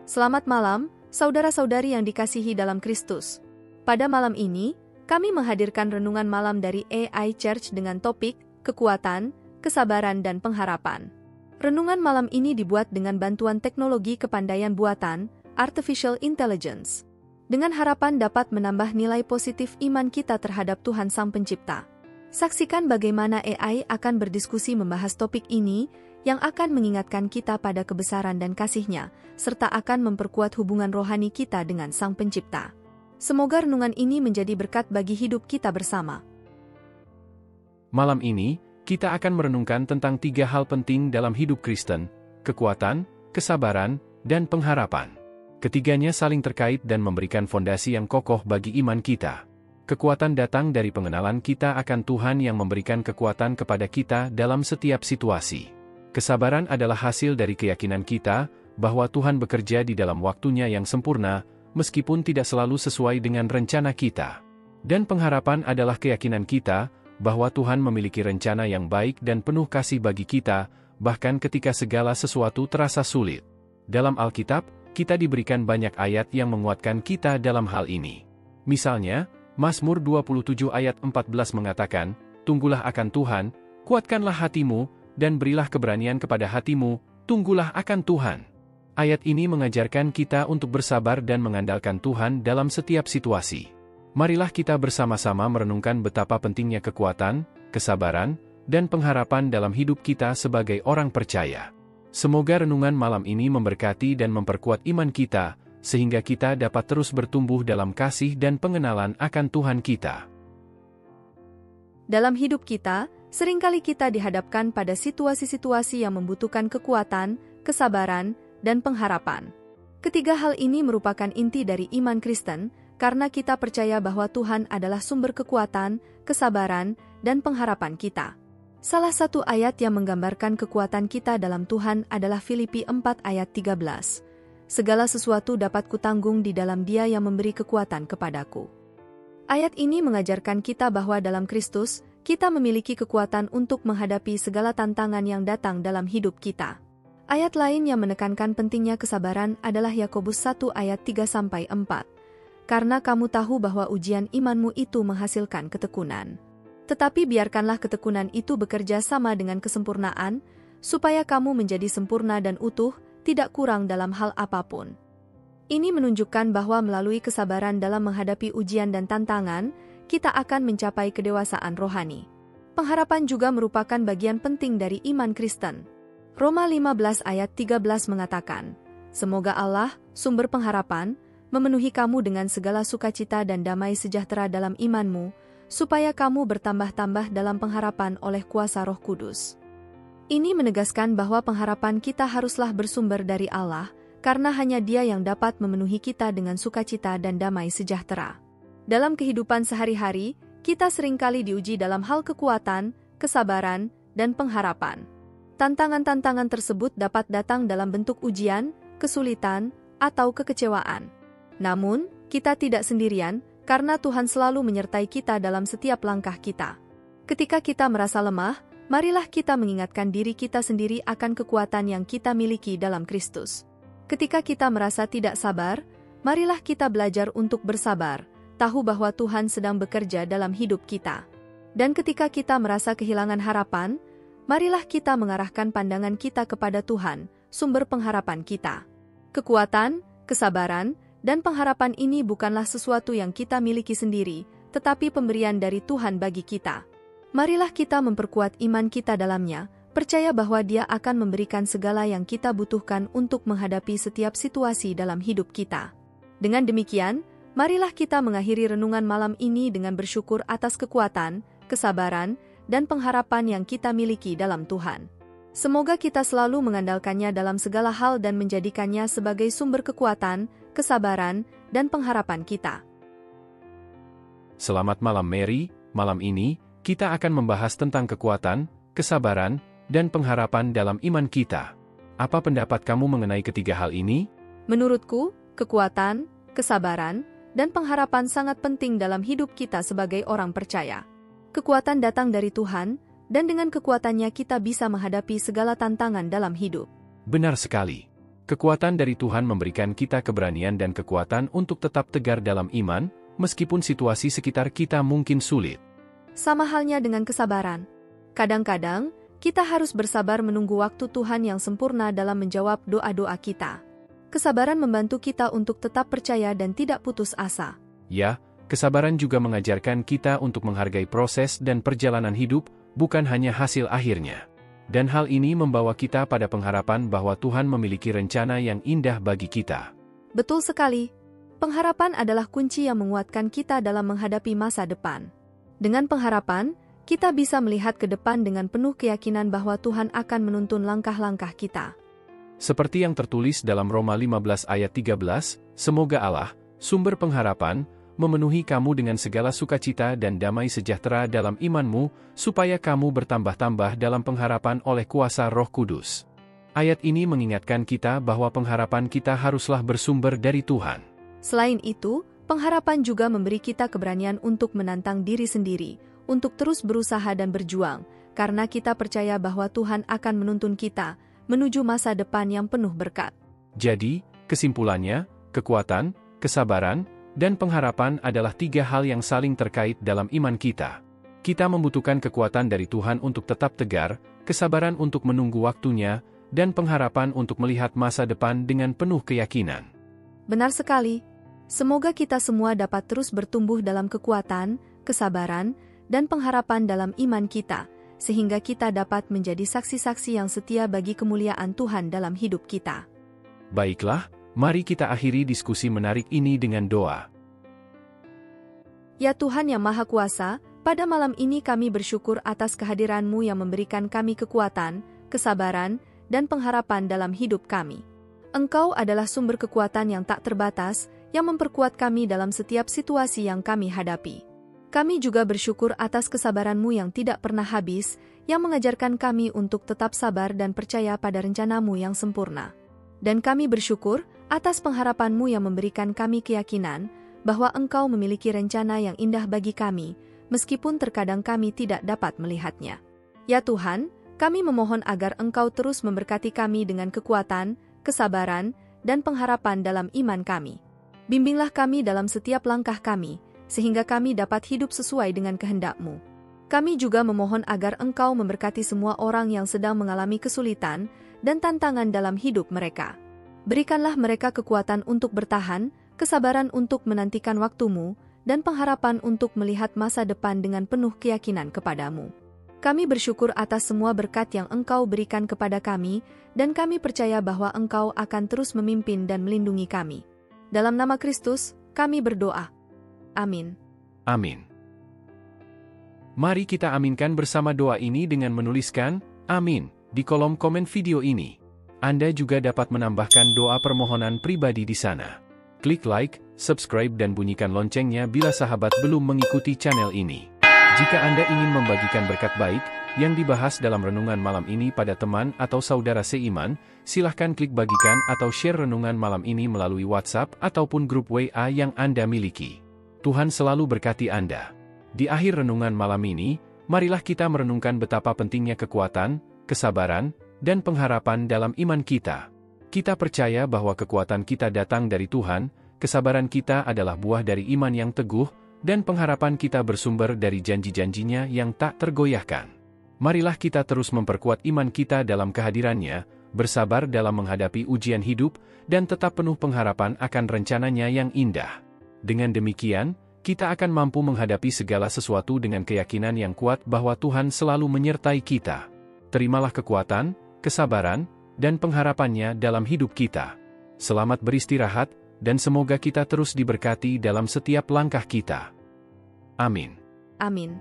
Selamat malam, saudara-saudari yang dikasihi dalam Kristus. Pada malam ini, kami menghadirkan renungan malam dari AI Church dengan topik kekuatan, kesabaran, dan pengharapan. Renungan malam ini dibuat dengan bantuan teknologi kepandaian buatan, Artificial Intelligence, dengan harapan dapat menambah nilai positif iman kita terhadap Tuhan Sang Pencipta. Saksikan bagaimana AI akan berdiskusi membahas topik ini yang akan mengingatkan kita pada kebesaran dan kasih-Nya, serta akan memperkuat hubungan rohani kita dengan Sang Pencipta. Semoga renungan ini menjadi berkat bagi hidup kita bersama. Malam ini, kita akan merenungkan tentang 3 hal penting dalam hidup Kristen: kekuatan, kesabaran, dan pengharapan. Ketiganya saling terkait dan memberikan fondasi yang kokoh bagi iman kita. Kekuatan datang dari pengenalan kita akan Tuhan yang memberikan kekuatan kepada kita dalam setiap situasi. Kesabaran adalah hasil dari keyakinan kita bahwa Tuhan bekerja di dalam waktunya yang sempurna, meskipun tidak selalu sesuai dengan rencana kita. Dan pengharapan adalah keyakinan kita bahwa Tuhan memiliki rencana yang baik dan penuh kasih bagi kita, bahkan ketika segala sesuatu terasa sulit. Dalam Alkitab, kita diberikan banyak ayat yang menguatkan kita dalam hal ini. Misalnya, Mazmur 27 ayat 14 mengatakan, "Tunggulah akan Tuhan, kuatkanlah hatimu, dan berilah keberanian kepada hatimu, tunggulah akan Tuhan." Ayat ini mengajarkan kita untuk bersabar dan mengandalkan Tuhan dalam setiap situasi. Marilah kita bersama-sama merenungkan betapa pentingnya kekuatan, kesabaran, dan pengharapan dalam hidup kita sebagai orang percaya. Semoga renungan malam ini memberkati dan memperkuat iman kita, sehingga kita dapat terus bertumbuh dalam kasih dan pengenalan akan Tuhan kita. Dalam hidup kita, seringkali kita dihadapkan pada situasi-situasi yang membutuhkan kekuatan, kesabaran, dan pengharapan. Ketiga hal ini merupakan inti dari iman Kristen, karena kita percaya bahwa Tuhan adalah sumber kekuatan, kesabaran, dan pengharapan kita. Salah satu ayat yang menggambarkan kekuatan kita dalam Tuhan adalah Filipi 4 ayat 13. "Segala sesuatu dapat kutanggung di dalam Dia yang memberi kekuatan kepadaku." Ayat ini mengajarkan kita bahwa dalam Kristus, kita memiliki kekuatan untuk menghadapi segala tantangan yang datang dalam hidup kita. Ayat lain yang menekankan pentingnya kesabaran adalah Yakobus 1 ayat 3-4. "Karena kamu tahu bahwa ujian imanmu itu menghasilkan ketekunan. Tetapi biarkanlah ketekunan itu bekerja sama dengan kesempurnaan, supaya kamu menjadi sempurna dan utuh, tidak kurang dalam hal apapun." Ini menunjukkan bahwa melalui kesabaran dalam menghadapi ujian dan tantangan, kita akan mencapai kedewasaan rohani. Pengharapan juga merupakan bagian penting dari iman Kristen. Roma 15 ayat 13 mengatakan, "Semoga Allah, sumber pengharapan, memenuhi kamu dengan segala sukacita dan damai sejahtera dalam imanmu, supaya kamu bertambah-tambah dalam pengharapan oleh kuasa Roh Kudus." Ini menegaskan bahwa pengharapan kita haruslah bersumber dari Allah, karena hanya Dia yang dapat memenuhi kita dengan sukacita dan damai sejahtera. Dalam kehidupan sehari-hari, kita seringkali diuji dalam hal kekuatan, kesabaran, dan pengharapan. Tantangan-tantangan tersebut dapat datang dalam bentuk ujian, kesulitan, atau kekecewaan. Namun, kita tidak sendirian, karena Tuhan selalu menyertai kita dalam setiap langkah kita. Ketika kita merasa lemah, marilah kita mengingatkan diri kita sendiri akan kekuatan yang kita miliki dalam Kristus. Ketika kita merasa tidak sabar, marilah kita belajar untuk bersabar, tahu bahwa Tuhan sedang bekerja dalam hidup kita. Dan ketika kita merasa kehilangan harapan, marilah kita mengarahkan pandangan kita kepada Tuhan, sumber pengharapan kita. Kekuatan, kesabaran, dan pengharapan ini bukanlah sesuatu yang kita miliki sendiri, tetapi pemberian dari Tuhan bagi kita. Marilah kita memperkuat iman kita dalamnya, percaya bahwa Dia akan memberikan segala yang kita butuhkan untuk menghadapi setiap situasi dalam hidup kita. Dengan demikian, marilah kita mengakhiri renungan malam ini dengan bersyukur atas kekuatan, kesabaran, dan pengharapan yang kita miliki dalam Tuhan. Semoga kita selalu mengandalkannya dalam segala hal dan menjadikannya sebagai sumber kekuatan, kesabaran, dan pengharapan kita. Selamat malam Mary. Malam ini, kita akan membahas tentang kekuatan, kesabaran, dan pengharapan dalam iman kita. Apa pendapat kamu mengenai ketiga hal ini? Menurutku, kekuatan, kesabaran, dan pengharapan sangat penting dalam hidup kita sebagai orang percaya. Kekuatan datang dari Tuhan, dan dengan kekuatannya kita bisa menghadapi segala tantangan dalam hidup. Benar sekali. Kekuatan dari Tuhan memberikan kita keberanian dan kekuatan untuk tetap tegar dalam iman, meskipun situasi sekitar kita mungkin sulit. Sama halnya dengan kesabaran. Kadang-kadang, kita harus bersabar menunggu waktu Tuhan yang sempurna dalam menjawab doa-doa kita. Kesabaran membantu kita untuk tetap percaya dan tidak putus asa. Ya, kesabaran juga mengajarkan kita untuk menghargai proses dan perjalanan hidup, bukan hanya hasil akhirnya. Dan hal ini membawa kita pada pengharapan bahwa Tuhan memiliki rencana yang indah bagi kita. Betul sekali. Pengharapan adalah kunci yang menguatkan kita dalam menghadapi masa depan. Dengan pengharapan, kita bisa melihat ke depan dengan penuh keyakinan bahwa Tuhan akan menuntun langkah-langkah kita. Seperti yang tertulis dalam Roma 15 ayat 13, semoga Allah, sumber pengharapan, memenuhi kamu dengan segala sukacita dan damai sejahtera dalam imanmu, supaya kamu bertambah-tambah dalam pengharapan oleh kuasa Roh Kudus. Ayat ini mengingatkan kita bahwa pengharapan kita haruslah bersumber dari Tuhan. Selain itu, pengharapan juga memberi kita keberanian untuk menantang diri sendiri, untuk terus berusaha dan berjuang, karena kita percaya bahwa Tuhan akan menuntun kita menuju masa depan yang penuh berkat. Jadi, kesimpulannya, kekuatan, kesabaran, dan pengharapan adalah tiga hal yang saling terkait dalam iman kita. Kita membutuhkan kekuatan dari Tuhan untuk tetap tegar, kesabaran untuk menunggu waktunya, dan pengharapan untuk melihat masa depan dengan penuh keyakinan. Benar sekali. Semoga kita semua dapat terus bertumbuh dalam kekuatan, kesabaran, dan pengharapan dalam iman kita, sehingga kita dapat menjadi saksi-saksi yang setia bagi kemuliaan Tuhan dalam hidup kita. Baiklah, mari kita akhiri diskusi menarik ini dengan doa. Ya Tuhan yang Maha Kuasa, pada malam ini kami bersyukur atas kehadiran-Mu yang memberikan kami kekuatan, kesabaran, dan pengharapan dalam hidup kami. Engkau adalah sumber kekuatan yang tak terbatas, yang memperkuat kami dalam setiap situasi yang kami hadapi. Kami juga bersyukur atas kesabaran-Mu yang tidak pernah habis, yang mengajarkan kami untuk tetap sabar dan percaya pada rencana-Mu yang sempurna. Dan kami bersyukur atas pengharapan-Mu yang memberikan kami keyakinan bahwa Engkau memiliki rencana yang indah bagi kami, meskipun terkadang kami tidak dapat melihatnya. Ya Tuhan, kami memohon agar Engkau terus memberkati kami dengan kekuatan, kesabaran, dan pengharapan dalam iman kami. Bimbinglah kami dalam setiap langkah kami, sehingga kami dapat hidup sesuai dengan kehendak-Mu. Kami juga memohon agar Engkau memberkati semua orang yang sedang mengalami kesulitan dan tantangan dalam hidup mereka. Berikanlah mereka kekuatan untuk bertahan, kesabaran untuk menantikan waktu-Mu, dan pengharapan untuk melihat masa depan dengan penuh keyakinan kepada-Mu. Kami bersyukur atas semua berkat yang Engkau berikan kepada kami, dan kami percaya bahwa Engkau akan terus memimpin dan melindungi kami. Dalam nama Kristus, kami berdoa. Amin. Amin. Mari kita aminkan bersama doa ini dengan menuliskan, Amin, di kolom komen video ini. Anda juga dapat menambahkan doa permohonan pribadi di sana. Klik like, subscribe dan bunyikan loncengnya bila sahabat belum mengikuti channel ini. Jika Anda ingin membagikan berkat baik yang dibahas dalam renungan malam ini pada teman atau saudara seiman, silahkan klik bagikan atau share renungan malam ini melalui WhatsApp ataupun grup WA yang Anda miliki. Tuhan selalu berkati Anda. Di akhir renungan malam ini, marilah kita merenungkan betapa pentingnya kekuatan, kesabaran, dan pengharapan dalam iman kita. Kita percaya bahwa kekuatan kita datang dari Tuhan, kesabaran kita adalah buah dari iman yang teguh, dan pengharapan kita bersumber dari janji-janjinya yang tak tergoyahkan. Marilah kita terus memperkuat iman kita dalam kehadirannya, bersabar dalam menghadapi ujian hidup, dan tetap penuh pengharapan akan rencananya yang indah. Dengan demikian, kita akan mampu menghadapi segala sesuatu dengan keyakinan yang kuat bahwa Tuhan selalu menyertai kita. Terimalah kekuatan, kesabaran, dan pengharapannya dalam hidup kita. Selamat beristirahat, dan semoga kita terus diberkati dalam setiap langkah kita. Amin. Amin.